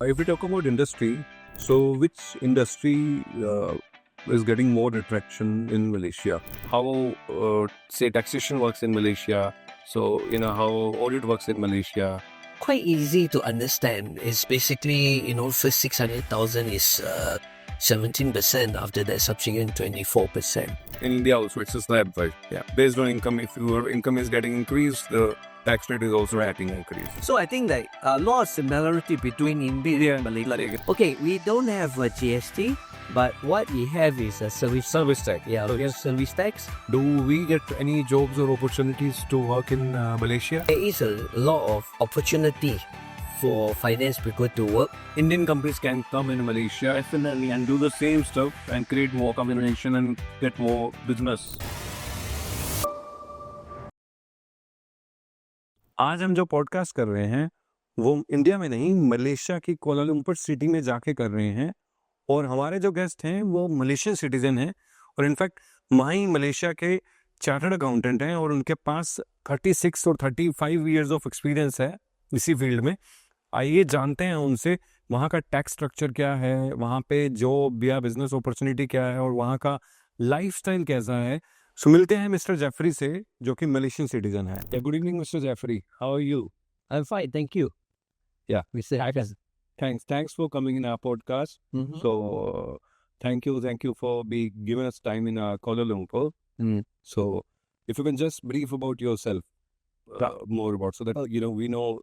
If we talk about industry, so which industry is getting more attraction in Malaysia? How, say, taxation works in Malaysia? So, how audit works in Malaysia? Quite easy to understand. It's basically, first 600,000 is 17%, after that subsequent 24%. In India also, it's a slab, right? Yeah. Based on income, if your income is getting increased, the tax rate is also getting increased. So I think that a lot of similarity between India and Malaysia. Okay, we don't have a GST, but what we have is a service tax. Yeah, we have service tax. Do we get any jobs or opportunities to work in Malaysia? There is a lot of opportunity for finance people to work. Indian companies can come in Malaysia definitely and do the same stuff and create more combination and get more business. आज हम जो podcast कर रहे हैं वो India में नहीं, Malaysia की कोलालंपुर सिटी में जाके कर रहे हैं और हमारे जो गेस्ट हैं वो मलेशियन सिटीजन हैं और इनफैक्ट वहीं मलेशिया के चार्टर्ड अकाउंटेंट हैं और उनके पास 36 और 35 इयर्स ऑफ एक्सपीरियंस है इसी फील्ड में। आइए जानते हैं उनसे वहाँ का टैक्स स्ट्रक्चर क्या है, वहाँ पे जॉब या बिजनेस अपॉर्चुनिटी क्या है और वहाँ का लाइफस्टाइल कैसा है। सो मिलते हैं मिस्टर जेफरी से जो कि मलेशियन सिटीजन है। Good evening mister Jeffrey, how are you? I'm fine, thank you. Yeah, Mr. Hafiz. thanks for coming in our podcast. Mhm. So thank you for giving us time in Kuala Lumpur. So if you can just brief about yourself more about so that we know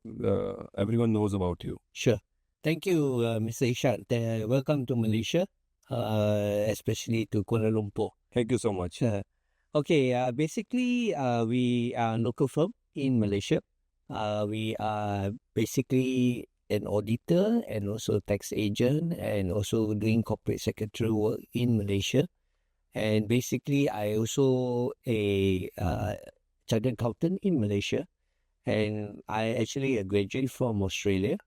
everyone knows about you. Sure. Thank you, Mr. Ishant. Welcome to Malaysia, especially to Kuala Lumpur. Thank you so much. Okay, basically, we are a local firm in Malaysia. We are basically an auditor and also tax agent and also doing corporate secretary work in Malaysia. And basically, I also a chartered accountant in Malaysia. And I actually a graduate from Australia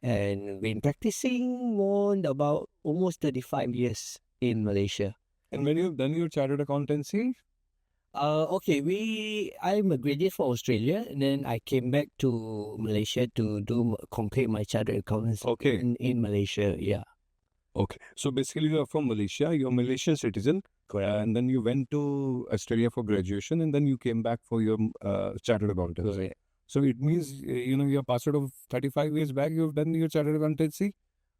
and been practicing more than about almost 35 years in Malaysia. And when you've done your chartered accountancy? Okay, I'm a graduate from Australia, and then I came back to Malaysia to complete my chartered accountancy in Malaysia. Yeah. Okay. So basically, you are from Malaysia. You're a Malaysian citizen, and then you went to Australia for graduation, and then you came back for your chartered accountancy. Correct. So it means you're passed out of 35 years back. You've done your chartered accountancy.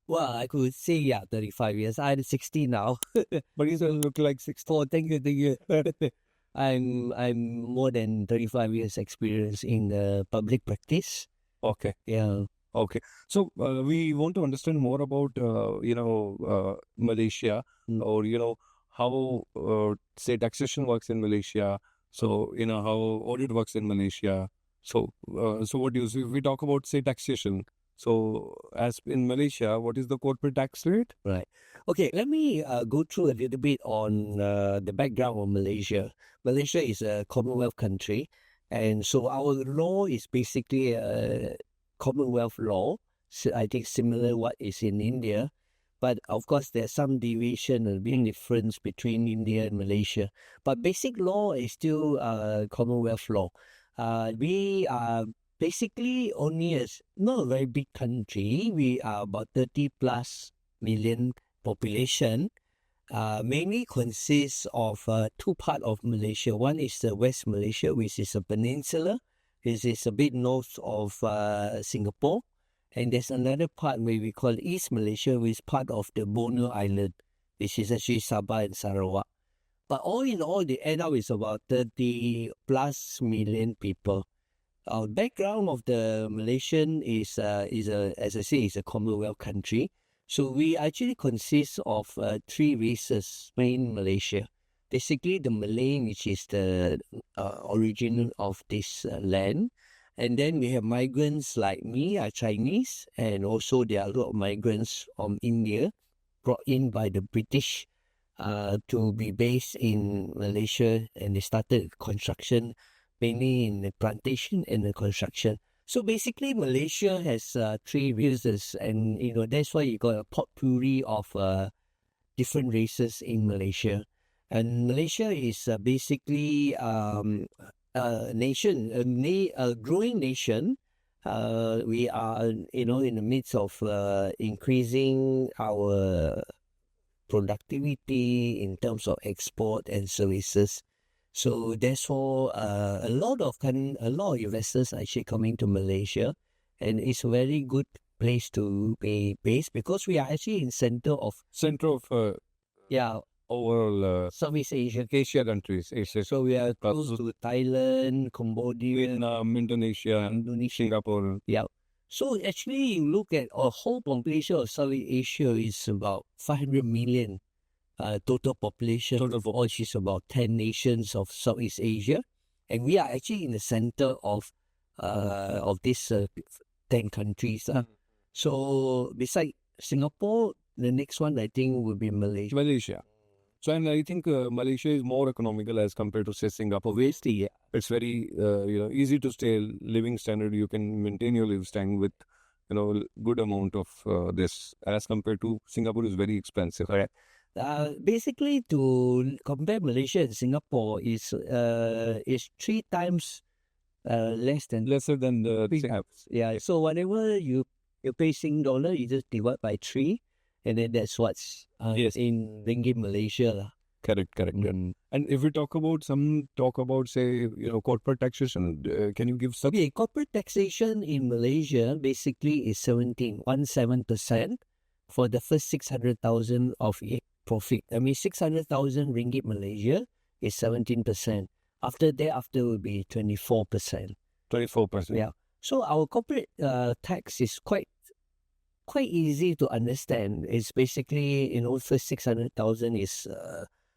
Well, I could say 35 years. I'm 60 now. But you still look like 60. Oh, thank you. I'm more than 35 years experience in the public practice. Okay. Yeah. Okay. So we want to understand more about Malaysia or how say taxation works in Malaysia. So how audit works in Malaysia. So what do you see if we talk about say taxation? So as in Malaysia, what is the corporate tax rate? Right. Okay, let me go through a little bit on the background of Malaysia. Malaysia is a Commonwealth country, and so our law is basically a Commonwealth law. So I think similar what is in India, but of course there's some deviation and big difference between India and Malaysia. But basic law is still Commonwealth law. We are basically only not a very big country. We are about 30 plus million population. Mainly consists of two parts of Malaysia. One is the West Malaysia, which is a peninsula. This is a bit north of Singapore. And there's another part where we call East Malaysia, which is part of the Borneo Island, which is actually Sabah and Sarawak. But all in all, the end up is about 30 plus million people. Our background of the Malaysian is as I say, is a Commonwealth country. So we actually consist of three races in Malaysia. Basically, the Malay, which is the origin of this land. And then we have migrants like me, are Chinese, and also there are a lot of migrants from India brought in by the British to be based in Malaysia, and they started construction mainly in the plantation and the construction. So basically, Malaysia has three races, and that's why you got a potpourri of different races in Malaysia. And Malaysia is basically a nation, a growing nation, We are, in the midst of increasing our productivity in terms of export and services. So therefore, a lot of investors are actually coming to Malaysia, and it's a very good place to be based because we are actually in center of yeah overall Southeast Asia. Asia countries, Asia, So we are close to Thailand, Cambodia, Vietnam, Indonesia, Singapore. Yeah. So actually, you look at a whole population of Southeast Asia is about 500 million total population, which is about 10 nations of Southeast Asia, and we are actually in the center of these 10 countries. So beside Singapore, the next one I think will be Malaysia. So, and I think Malaysia is more economical as compared to say Singapore. Obviously, yeah. It's very easy to stay living standard. You can maintain your living standard with good amount of this as compared to Singapore is very expensive. Correct. Basically, to compare Malaysia and Singapore is 3 times lesser than the Singapore. Yeah. So whatever you pay Sing dollar, you just divide by 3, and then that's what's in ringgit Malaysia lah. Correct. And if we talk about say corporate taxation, can you give some? Okay, corporate taxation in Malaysia basically is 17% for the first 600,000 of profit. I mean 600,000 ringgit Malaysia is 17%. After will be 24%. 24%. Yeah. So our corporate tax is quite easy to understand. It's basically first 600,000 is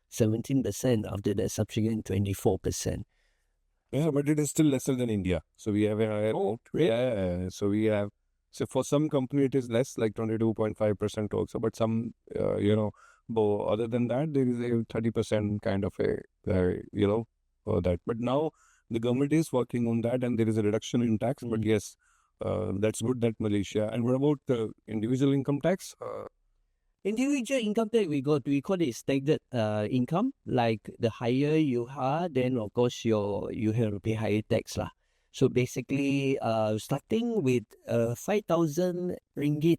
17%. After that, subsequent 24%. Yeah, but it is still lesser than India. So we have a higher. Oh, really? Yeah. So we have. So for some company it is less, like 22.5% also. But some, other than that, there is a 30% kind of a, that. But now the government is working on that, and there is a reduction in tax. But yes, that's good that Malaysia. And what about the individual income tax? Individual income tax, we call it staggered income. Like the higher you are, then of course you have to pay higher tax lah. So basically, starting with 5,000 ringgit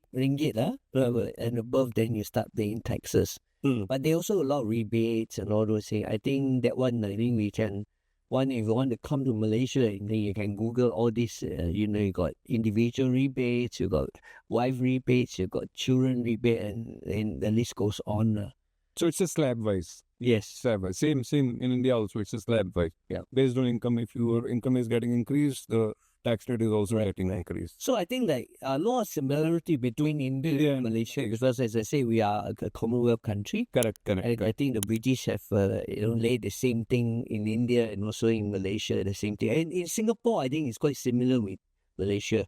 and above, then you start paying taxes. But there also a lot of rebates and all those things. I think we can. If you want to come to Malaysia, then you can Google all this. You got individual rebates, you got wife rebates, you got children rebate, and the list goes on. So it's a slab wise. Yes. Slab wise. Same in India also. It's a slab wise. Yeah. Based on income, if your income is getting increased, the tax rate is also getting increased. So I think a lot of similarity between India and Malaysia, because as I say, we are a Commonwealth country. Correct. And I think the British have laid the same thing in India and also in Malaysia, the same thing. And in Singapore, I think it's quite similar with Malaysia.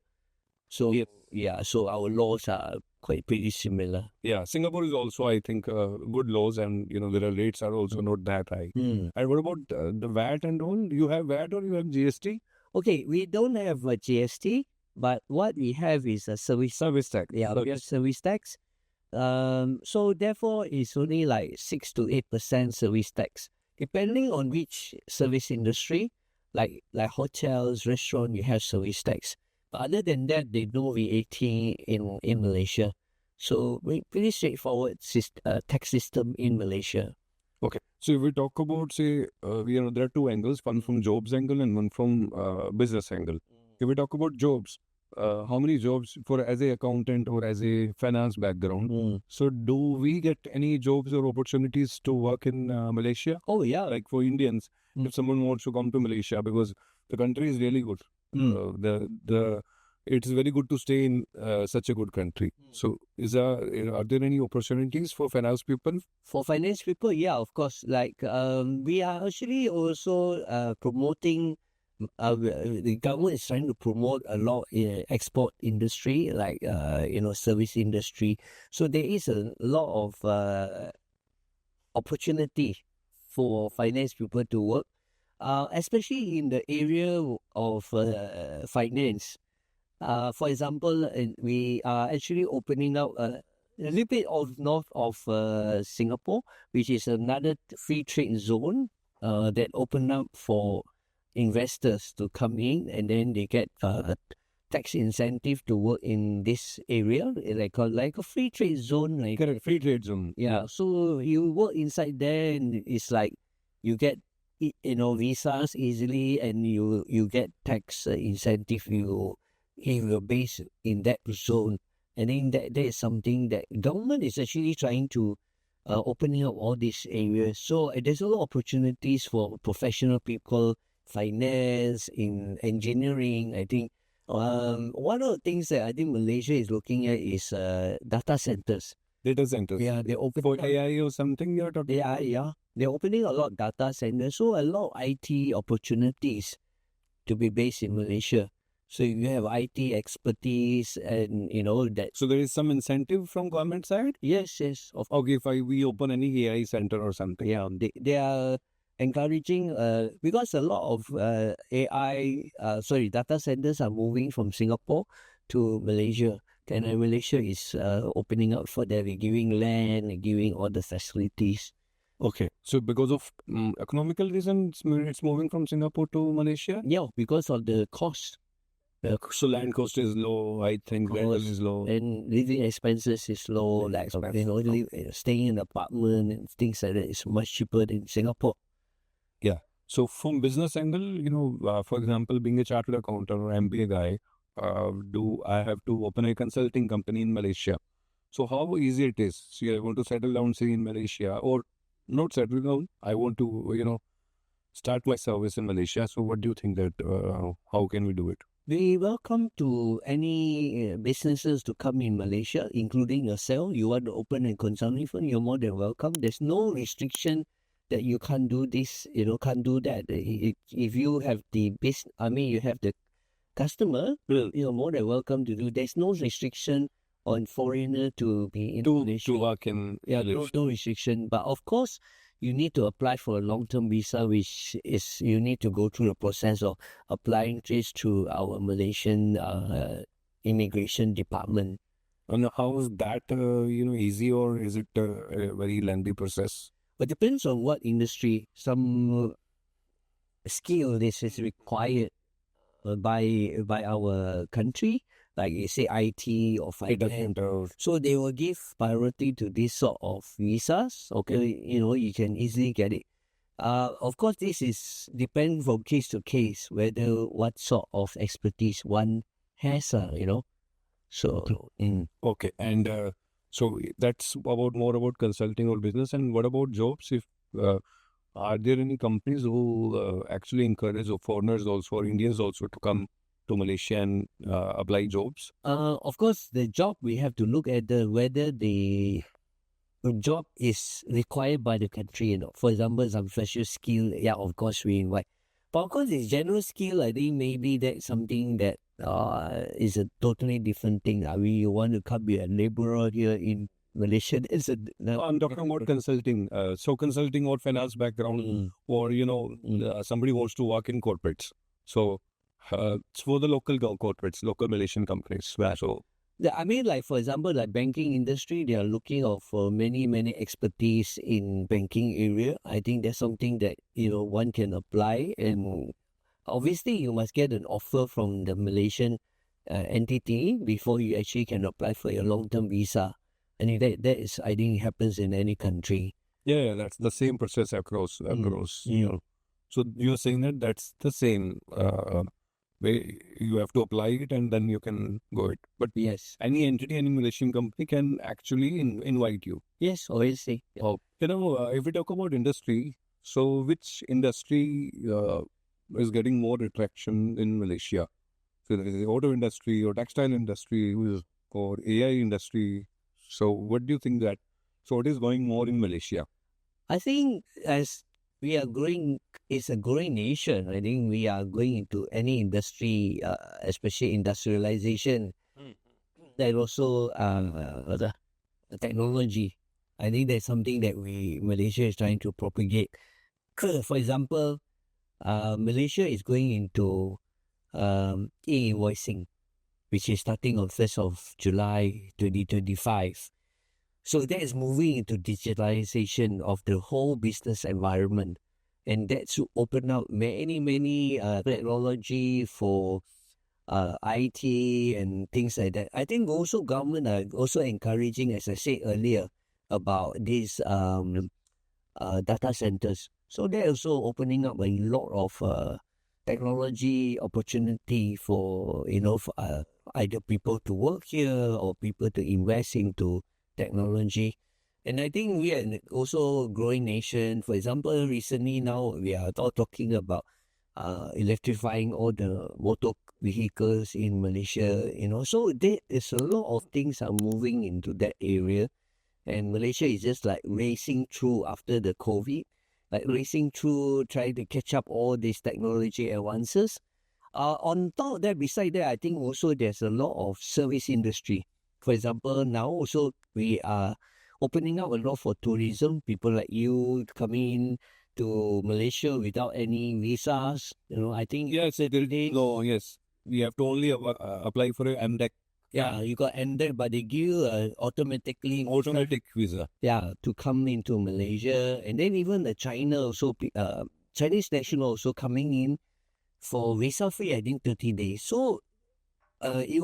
So so our laws are quite pretty similar. Yeah, Singapore is also, I think, good laws, and their rates are also not that high. And what about the VAT and all? You have VAT or you have GST? Okay, we don't have a GST, but what we have is a service tax. Yeah, we have service tax. So therefore, it's only like 6 to 8% service tax, depending on which service industry. Like hotels, restaurant, you have service tax. But other than that, they no VAT in Malaysia. So pretty straightforward tax system in Malaysia. Okay. So if we talk about, say, there are two angles, one from jobs angle and one from business angle. If we talk about jobs, how many jobs as a accountant or as a finance background? So do we get any jobs or opportunities to work in Malaysia? Oh yeah. Like for Indians, if someone wants to come to Malaysia, because the country is really good. It's very good to stay in such a good country. So are there any opportunities for finance people? For finance people, yeah, of course. Like we are actually also promoting. The government is trying to promote a lot in export industry, like service industry. So there is a lot of opportunity for finance people to work, especially in the area of finance. For example, we are actually opening up a little bit of north of Singapore, which is another free trade zone that opened up for investors to come in, and then they get tax incentive to work in this area, like a free trade zone. Like, Correct, free trade zone. yeah, so you work inside there, and it's like you get visas easily, and you get tax incentive if you're based in that zone. And then that is something that government is actually trying to opening up all these areas. So there's a lot of opportunities for professional people, finance, in engineering. I think one of the things that I think Malaysia is looking at is data centers. Data centers. Yeah, they're opening For AI or something you're talking yeah. They're opening a lot of data centers, so a lot of IT opportunities to be based in Malaysia. So you have IT expertise, and that. So there is some incentive from government side? Yes, of Okay, if we open any AI center or something. yeah, they are encouraging because a lot of data centers are moving from Singapore to Malaysia. And Malaysia is opening up for that, giving land, giving all the facilities. Okay, so because of economical reasons, it's moving from Singapore to Malaysia? Yeah, because of the cost. So land cost is low, I think rental is low. And living expenses is low, like staying in an apartment and things like that is much cheaper than Singapore. Yeah. So from business angle, for example, being a chartered accountant or MBA guy, do I have to open a consulting company in Malaysia? So how easy it is? So I want to settle down, say in Malaysia, or not settle down. I want to, start my service in Malaysia. So what do you think that, how can we do it? We welcome to any businesses to come in Malaysia, including yourself. You want to open a consulting firm, you're more than welcome. There's no restriction that you can't do this, can't do that. If you have the you have the customer, you're more than welcome to do. There's no restriction on foreigner to be in Malaysia. To work in Malaysia. No restriction. But of course, you need to apply for a long-term visa, which is you need to go through the process of applying this through our Malaysian immigration department. And how is that, easy, or is it a very lengthy process? But depends on what industry. Some skill this is required by our country, like you say IT or finance. So they will give priority to this sort of visas. Okay, you can easily get it. Of course, this is depend from case to case whether what sort of expertise one has. So okay, and so that's more about consulting or business. And what about jobs? If are there any companies who actually encourage foreigners also, or Indians also, to come to Malaysia and apply jobs? Of course, the job we have to look at whether the job is required by the country. For example, some special skill. Yeah, of course we invite. But of course, it's general skill. I think maybe that's something that is a totally different thing. You want to come be a laborer here in Malaysia? I'm talking about consulting. So consulting or finance background, or somebody wants to work in corporates. So it's for the local corporates, local Malaysian companies. So I mean, like for example, like banking industry, they are looking out for many expertise in banking area. I think that's something that one can apply, and obviously you must get an offer from the Malaysian entity before you actually can apply for your long-term visa. And that is, I think, happens in any country. Yeah, that's the same process across. So you're saying that that's the same way you have to apply it and then you can go it. But yes, any entity, any Malaysian company can actually invite you. Yes, obviously. Yeah. Oh, if we talk about industry, so which industry is getting more attraction in Malaysia? So there is the auto industry or textile industry or AI industry. So what do you think that? So what is going more in Malaysia? I think as we are growing, it's a growing nation. I think we are going into any industry, especially industrialization. And also the technology. I think that's something that Malaysia is trying to propagate. For example, Malaysia is going into e-invoicing, which is starting on 1st of July 2025. So that is moving into digitalization of the whole business environment. And that should open up many technology for IT and things like that. I think also government are also encouraging, as I said earlier, about these data centers. So they're also opening up a lot of technology opportunity for either people to work here or people to invest into technology. And I think we are also a growing nation. For example, recently now we are all talking about electrifying all the motor vehicles in Malaysia. So there is a lot of things are moving into that area. And Malaysia is just like racing through after the COVID, like racing through, trying to catch up all these technology advances. On top of that, beside that, I think also there's a lot of service industry. For example, now also we are opening up a lot for tourism. People like you coming in to Malaysia without any visas. I think Yes, it will be. No, yes. We have to only apply for a MDEC yeah, you got ended, but they give you automatically automatic visa. yeah, to come into Malaysia. And then even the China also, Chinese national also coming in for visa free, I think 30 days. So it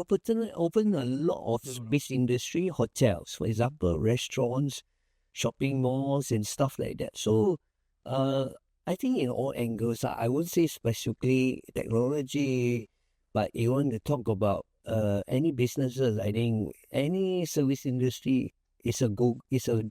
open a lot of space industry, hotels, for example, restaurants, shopping malls and stuff like that. So I think in all angles, I won't say specifically technology, but you want to talk about any businesses, I think any service industry is a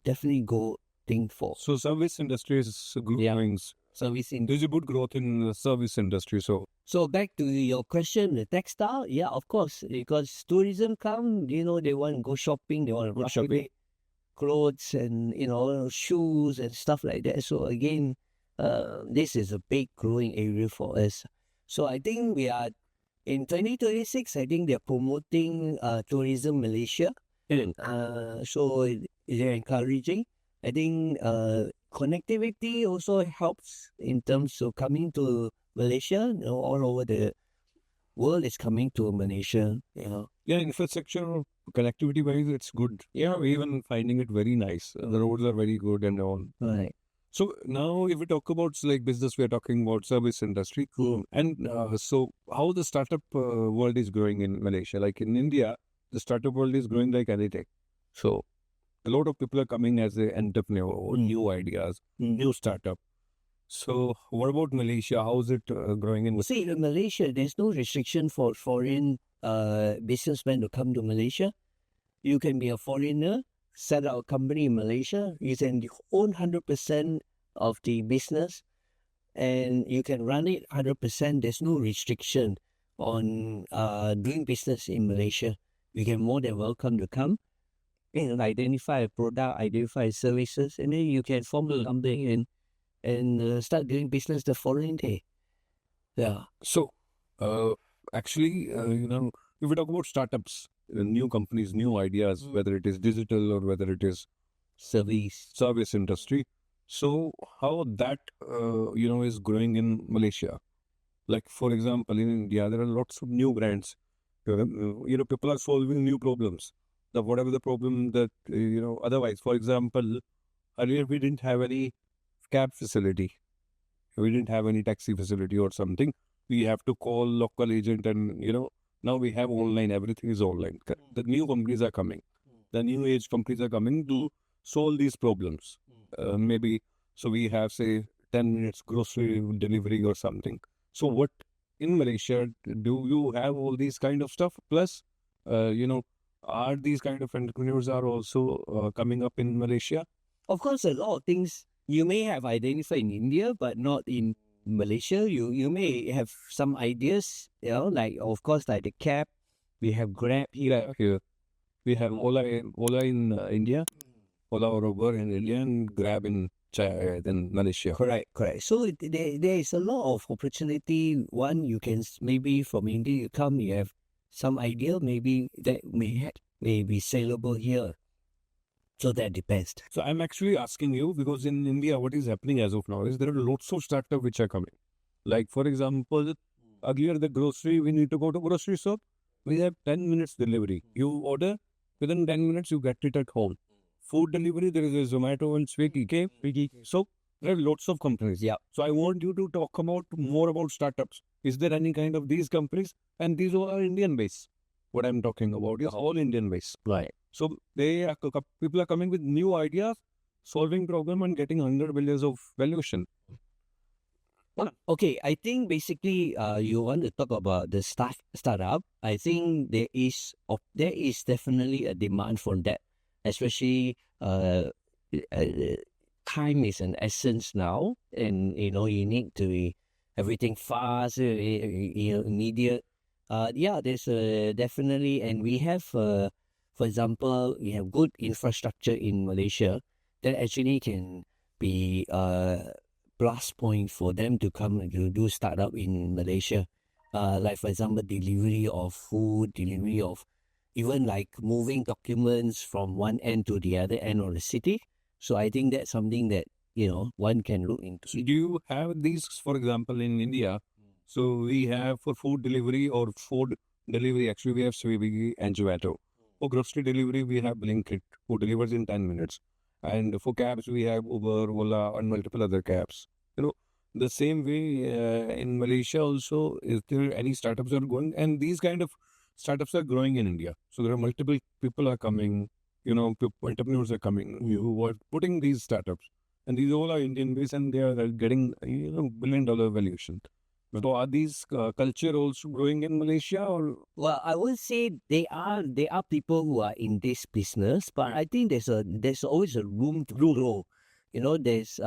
definitely go thing for So service industry is growing. service industry. There's a good growth in the service industry. So back to your question, the textile, yeah, of course, because tourism come, they want to go shopping, they want to go shopping, clothes and shoes and stuff like that. So again, this is a big growing area for us. So I think we are in 2026. I think they're promoting tourism Malaysia. So they're encouraging. I think connectivity also helps in terms of coming to Malaysia. All over the world is coming to Malaysia. Yeah, infrastructure connectivity wise, it's good. Yeah, we're even finding it very nice. The roads are very good and all. Right. So now, if we talk about like business, we're talking about service industry. And so, how the startup world is growing in Malaysia? Like in India, the startup world is growing like anything. So, a lot of people are coming as an entrepreneur, new ideas, new startup. So, what about Malaysia? How is it growing in? See, in Malaysia, there's no restriction for foreign businessmen to come to Malaysia. You can be a foreigner, set up a company in Malaysia. You can own 100% of the business, and you can run it 100%. There's no restriction on doing business in Malaysia. You can more than welcome to come and identify a product, identify services, and then you can form a company and start doing business the following day. Yeah. So, actually, if we talk about startups, new companies, new ideas, whether it is digital or whether it is service industry. So, how that is growing in Malaysia? Like for example, in India, there are lots of new brands. People are solving new problems. Whatever the problem that otherwise, for example, earlier we didn't have any cab facility. We didn't have any taxi facility or something. We have to call local agent and, now we have online, everything is online. The new companies are coming. The new age companies are coming to solve these problems. Maybe, so we have say 10 minutes grocery delivery or something. So what in Malaysia, do you have all these kind of stuff? Plus, are these kind of entrepreneurs are also coming up in Malaysia? Of course, a lot of things you may have identified in India, but not in Malaysia. You may have some ideas, like of course, like the cab. We have Grab here. We have Ola in India, Ola or Uber in India, and Grab in Malaysia. Correct. So there is a lot of opportunity. One, you can maybe from India you come, you have some idea, maybe that may be saleable here. So that depends. So I'm actually asking you because in India, what is happening as of now is there are lots of startups which are coming. Like for example, earlier the grocery, we need to go to grocery shop. We have 10 minutes delivery. You order, within 10 minutes you get it at home. Food delivery, there is a Zomato and Swiggy. So there are lots of companies. Yeah. So I want you to talk about more about startups. Is there any kind of these companies? And these all are Indian based. What I'm talking about is all Indian based. Right. So people are coming with new ideas, solving problem and getting 100 billions of valuation. Okay, I think basically you want to talk about the startup. I think there is definitely a demand for that, especially time is an essence now, and you need to be everything fast, immediate. Yeah, there's definitely, and we have, for example, we have good infrastructure in Malaysia that actually can be plus point for them to come and to do startup in Malaysia. Like for example, delivery of food, delivery of even like moving documents from one end to the other end of the city. So I think that's something that one can look into. So do you have these, for example, in India? So we have for food delivery or food delivery, actually we have Swiggy and Zomato. For grocery delivery, we have Blinkit, who delivers in 10 minutes. And for cabs, we have Uber, Ola, and multiple other cabs. The same way in Malaysia also, is there any startups are going? And these kind of startups are growing in India. So there are multiple people are coming, entrepreneurs are coming who are putting these startups. And these all are Indian based and they are getting, $1 billion valuation. So are these culture also growing in Malaysia or? Well, I would say there are people who are in this business, but I think there's always a room to grow. There's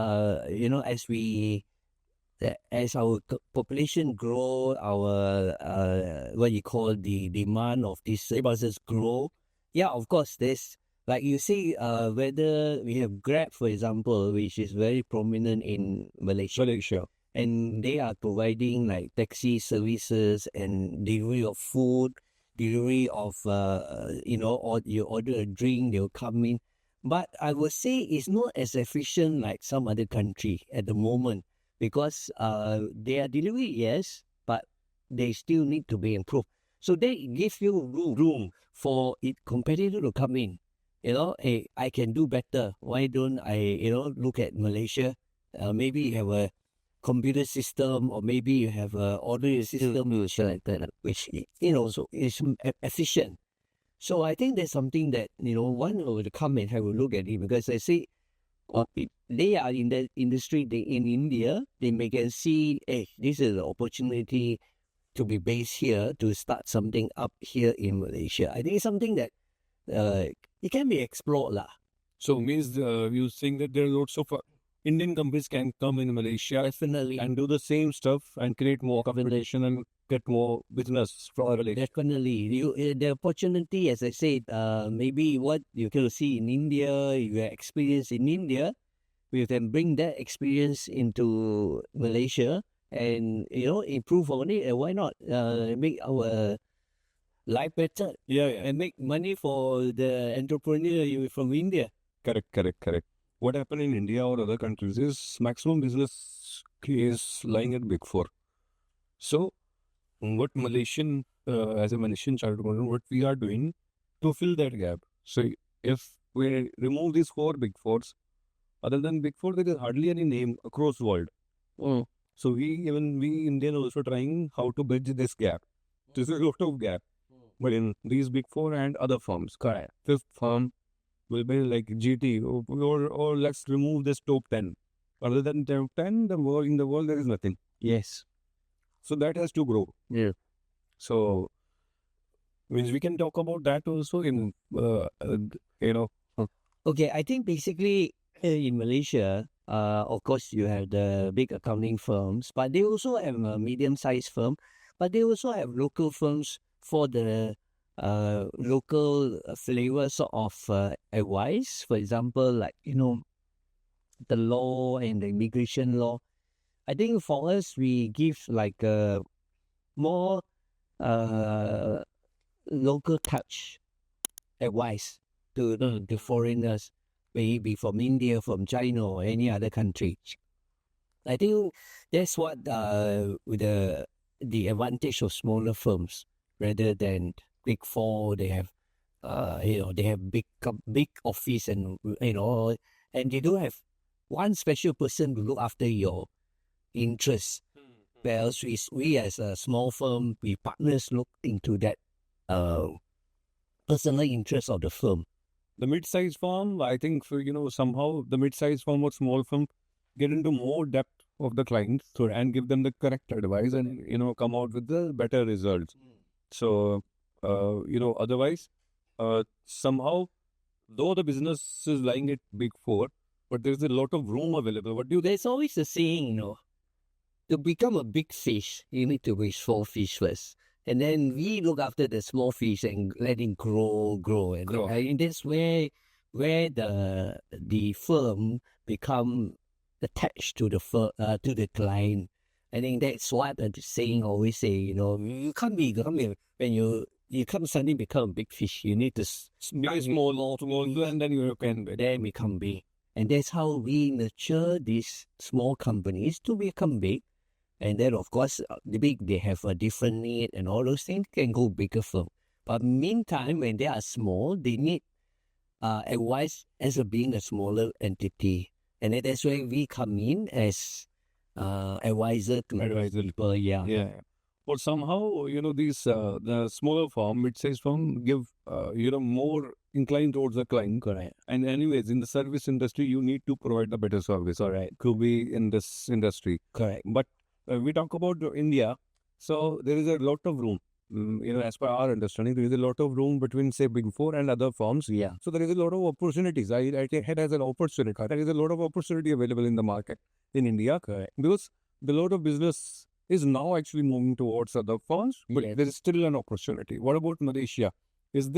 as our population grow, our what you call the demand of these services grow. Yeah, of course, there's like you say, whether we have Grab, for example, which is very prominent in Malaysia. And they are providing like taxi services and delivery of food, delivery of, or you order a drink, they'll come in. But I would say it's not as efficient like some other country at the moment because they are delivery, yes, but they still need to be improved. So they give you room for competitor to come in. Hey, I can do better. Why don't I, look at Malaysia? Maybe you have a computer system, or maybe you have a ordering system, like that, which so is efficient. So I think there's something that one would come and have a look at it because I say they are in the industry. In India, they may can see, hey, this is an opportunity to be based here to start something up here in Malaysia. I think it's something that it can be explored lah. So means you think that there are lots of Indian companies can come in Malaysia Definitely. and do the same stuff and create more competition and get more business from Malaysia. Definitely. The opportunity, as I said, maybe what you can see in India, you experience in India, we can bring that experience into Malaysia and, improve on it. And why not make our life better? Yeah. And make money for the entrepreneur from India. Correct. What happened in India or other countries is maximum business is lying at Big Four. So what Malaysian, as a Malaysian chartered accountant, what we are doing to fill that gap. So if we remove these 4 Big Fours, other than Big Four, there is hardly any name across the world. So we Indian also trying how to bridge this gap. There's a lot of gap. But in these Big Four and other firms, correct. Fifth firm will be like GT or let's remove this top 10. Other than top 10, in the world there is nothing. Yes. So that has to grow. Yeah. So means we can talk about that also in Okay, I think basically in Malaysia, of course you have the big accounting firms, but they also have a medium-sized firm, but they also have local firms for the local flavors of advice. For example, like the law and the immigration law. I think for us, we give like a more local touch advice to the foreigners, maybe from India, from China, or any other country. I think that's what the advantage of smaller firms rather than Big Four. They have they have big office and and they don't have one special person to look after your interests. where else we as a small firm, we partners look into that personal interest of the firm. The mid-sized firm, I think, somehow the mid-sized firm or small firm get into more depth of the client and give them the correct advice and, come out with the better results. So, otherwise, somehow, though the business is lying at Big Four, but there's a lot of room available. What do you think? There's always a saying, to become a big fish, you need to be small fish first. And then we look after the small fish and let it grow. And that's where the firm become attached to the client. I think that's what the saying always say. You can't be when you suddenly become a big fish. You need to Be small, and then you can. then become big. And that's how we nurture these small companies to become big. And then, of course, the big, they have a different need and all those things can go bigger firm. But meantime, when they are small, they need advice as being a smaller entity. And then that's where we come in as advisor to people. Yeah. But somehow, these the smaller firm, mid-sized firm give, more inclined towards the client. Correct. And anyways, in the service industry, you need to provide a better service. Correct. To be in this industry. Correct. But we talk about India, so there is a lot of room. As per our understanding, there is a lot of room between, say, Big Four and other firms. Yeah. So there is a lot of opportunities. I take it as an opportunity. There is a lot of opportunity available in the market in India. Correct. Because the lot of business is now actually moving towards other firms, but Yes. there is still an opportunity. What about Malaysia? Is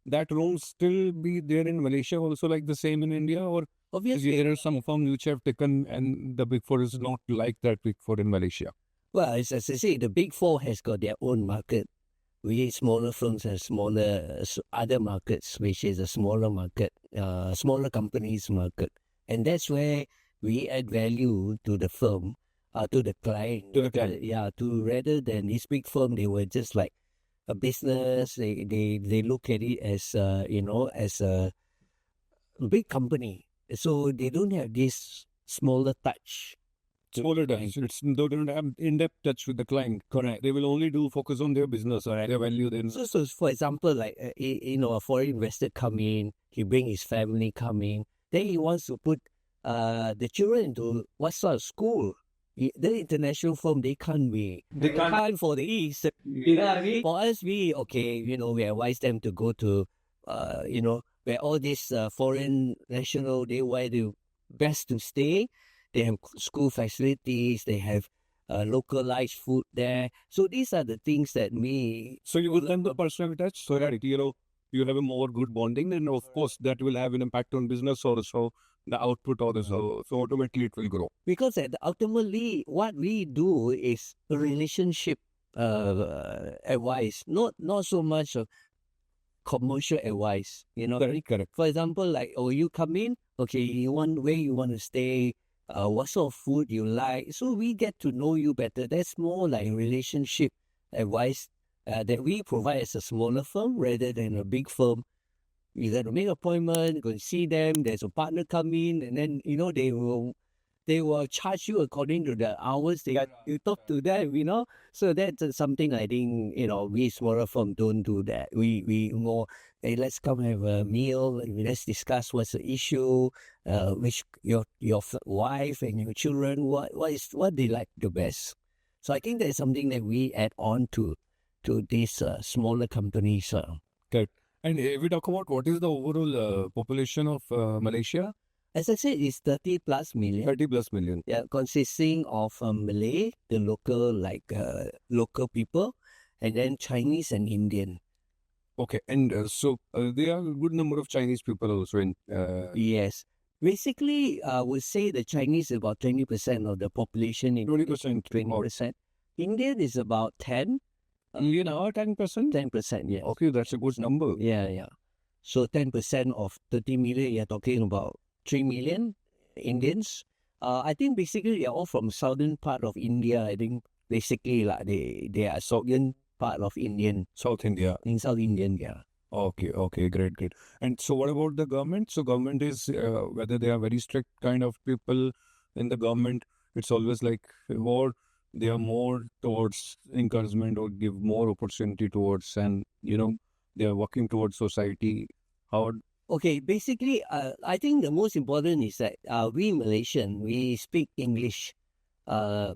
that room still be there in Malaysia also like the same in India, or Obviously, there are some firms which have taken and the Big Four is not like that Big Four in Malaysia? well, as I say, the Big Four has got their own market. We smaller firms have smaller other markets, which is a smaller market, smaller companies market. And that's where we add value to the firm, to the client. To the client. Rather than this big firm, they were just like a business. They look at it as, as a big company. So they don't have this smaller touch. Smaller times. They don't have in-depth touch with the client. Correct. They will only focus on their business, their value. Then So for example, like, a foreign investor come in, he bring his family come in, then he wants to put the children into what sort of school? The international firm, they can't be. They can't. For the East. You know what I mean? For us, we advise them to go to, where all these foreign national, where the best to stay. They have school facilities, they have localized food there. So these are the things that So you will learn the personal touch so that, you have a more good bonding, and of course that will have an impact on business also, the output also. So automatically it will grow. because ultimately what we do is a relationship advice, not so much of commercial advice. Very correct. For example, like, you come in, okay, where you want to stay, what sort of food you like. So we get to know you better. That's more like relationship advice that we provide as a smaller firm rather than a big firm. You got to make an appointment, go and see them. There's a partner come in, and then they will charge you according to the hours you talk to them. So that's something I think we smaller firm don't do that. We more, hey, let's come have a meal. Let's discuss what's the issue. Which your wife and your children, what they like the best. So I think that's something that we add on to these smaller companies. Good. And if we talk about what is the overall population of Malaysia, As I said, it's 30 plus million. 30 plus million. Yeah, consisting of Malay, the local people, and then Chinese and Indian. Okay, and so there are a good number of Chinese people also in. Yes. Basically, I would say the Chinese is about 20% of the population. 20%. 20%. Indian is about 10. Indian are 10%? 10%, yes. Okay, that's a good number. Yeah. So 10% of 30 million, you're talking about 3 million Indians. I think basically they're all from southern part of India. I think basically they are southern part of Indian. South India. In South Indian, yeah. Okay, great. And so what about the government? So government is, whether they are very strict kind of people in the government, it's always like, or they are more towards encouragement or give more opportunity towards, and they are working towards society? How? Okay, basically, I think the most important is that we Malaysian, we speak English,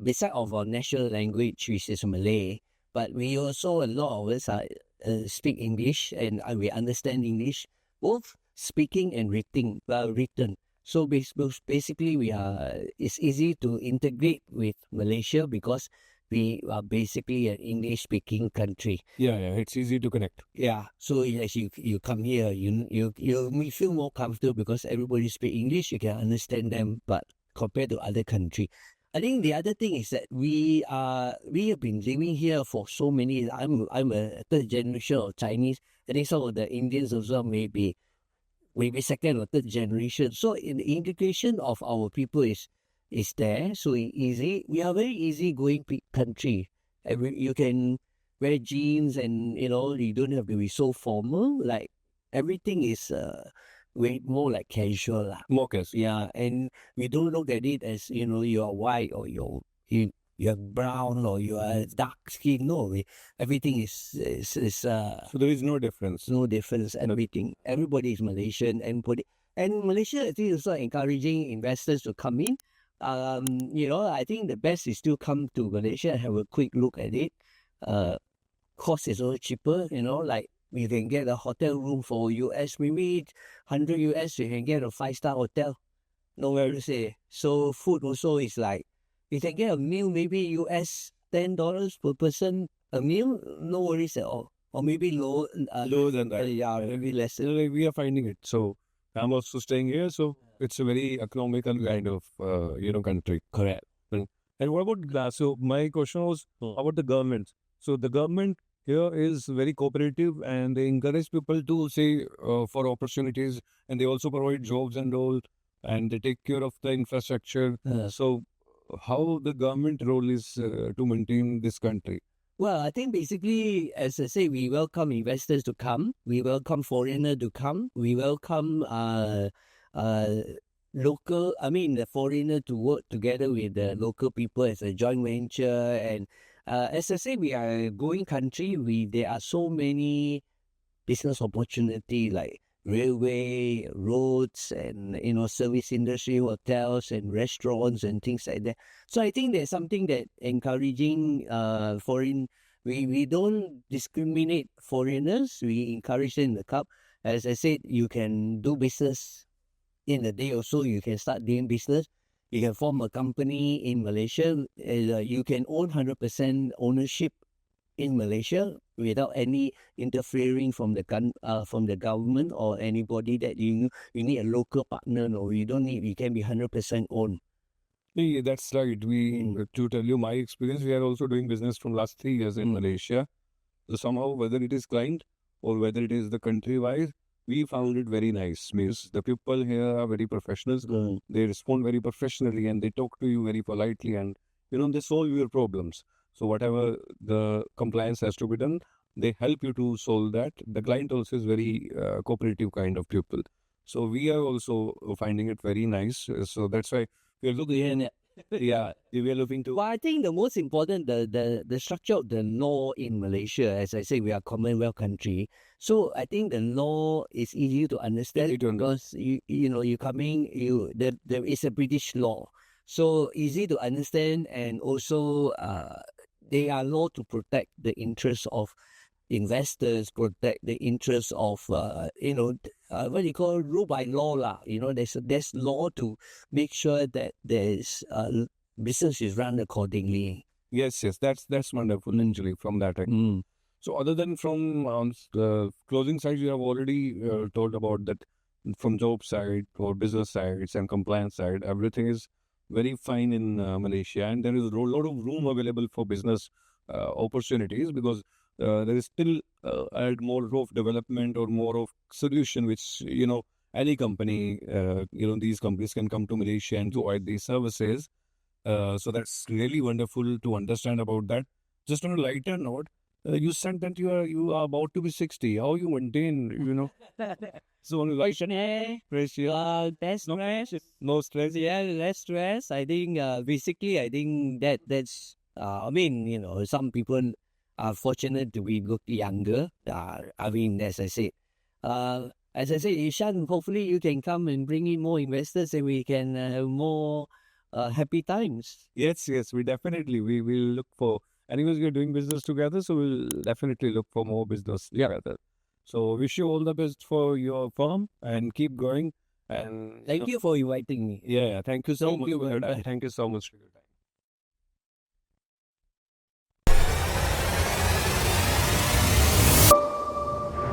beside of our national language, which is Malay, but we also, a lot of us speak English, and we understand English, both speaking and writing. Written. So basically, it's easy to integrate with Malaysia because we are basically an English-speaking country. Yeah, it's easy to connect. Yeah, so as you come here, you may feel more comfortable because everybody speak English. You can understand them, but compared to other country, I think the other thing is that we have been living here for so many. I'm a third generation of Chinese. I think some of the Indians also maybe second or third generation. So in the integration of our people is there. So easy. We are very easy going country. You can wear jeans, and you don't have to be so formal. Like everything is way more like casual lah. More casual. Yeah, and we don't look at it as you are white or you're brown or you are dark skin. No, everything is So there is no difference. no difference. Everybody is Malaysian, and Malaysia I think is also encouraging investors to come in. I think the best is to come to Malaysia and have a quick look at it. Cost is also cheaper. Like we can get a hotel room for US, maybe $100 you can get a 5-star hotel. Nowhere to say. So food also is like, you can get a meal maybe US $10 per person a meal, no worries at all. Or maybe lower than that. Yeah, maybe less. We are finding it. So I'm also staying here. So it's a very economical kind of country. Correct. And what about glass? So my question was about the government. So the government here is very cooperative, and they encourage people to say for opportunities, and they also provide jobs and all, and they take care of the infrastructure. So how the government role is to maintain this country? Well, I think basically, as I say, we welcome investors to come. We welcome foreigners to come. We welcome the foreigner to work together with the local people as a joint venture. And as I say, we are a growing country. There are so many business opportunity like railway, roads, and service industry, hotels and restaurants and things like that. So I think there's something that encouraging foreign. We don't discriminate foreigners. We encourage them to come. As I said, you can do business in a day or so. You can start doing business. You can form a company in Malaysia. You can own 100% ownership in Malaysia without any interfering from the government or anybody that you need a local partner. No, you don't need. You can be 100% owned. Yeah, that's right. To tell you my experience, we are also doing business from last 3 years in Malaysia. So somehow, whether it is client or whether it is the country wise, we found it very nice. Means the people here are very professionals. They respond very professionally, and they talk to you very politely, and they solve your problems. So whatever the compliance has to be done, they help you to solve that. The client also is very cooperative kind of people. So we are also finding it very nice. So that's why we are looking. Yeah, we are looking to. Well, I think the most important, the structure of the law in Malaysia, as I say, we are Commonwealth country. So I think the law is easy to understand because there is a British law, so easy to understand, and also they are law to protect the interests of investors, protect the interests of what do you call rule by law lah. There's law to make sure that there's business is run accordingly. Yes, that's wonderful. Actually, from that. So other than from the closing side, you have already told about that from job side or business sides and compliance side, everything is very fine in Malaysia, and there is a lot of room available for business opportunities, because there is still more of development or more of solution, which any company, these companies can come to Malaysia and provide these services. So that's really wonderful to understand about that. Just on a lighter note, you said that you are about to be 60. How you maintain, So on a lighter That's no stress. Yeah, less stress. I think basically, I think that's I mean, you know, some people are fortunate to be look younger. I mean, as I said, Ishan, hopefully you can come and bring in more investors and we can have more happy times. Yes, we definitely we will look for. Anyways, we're doing business together, so we'll definitely look for more business together. So wish you all the best for your firm and keep going. And Thank you for inviting me. yeah, thank you so Thank much you for your very time. Thank you so much for your time.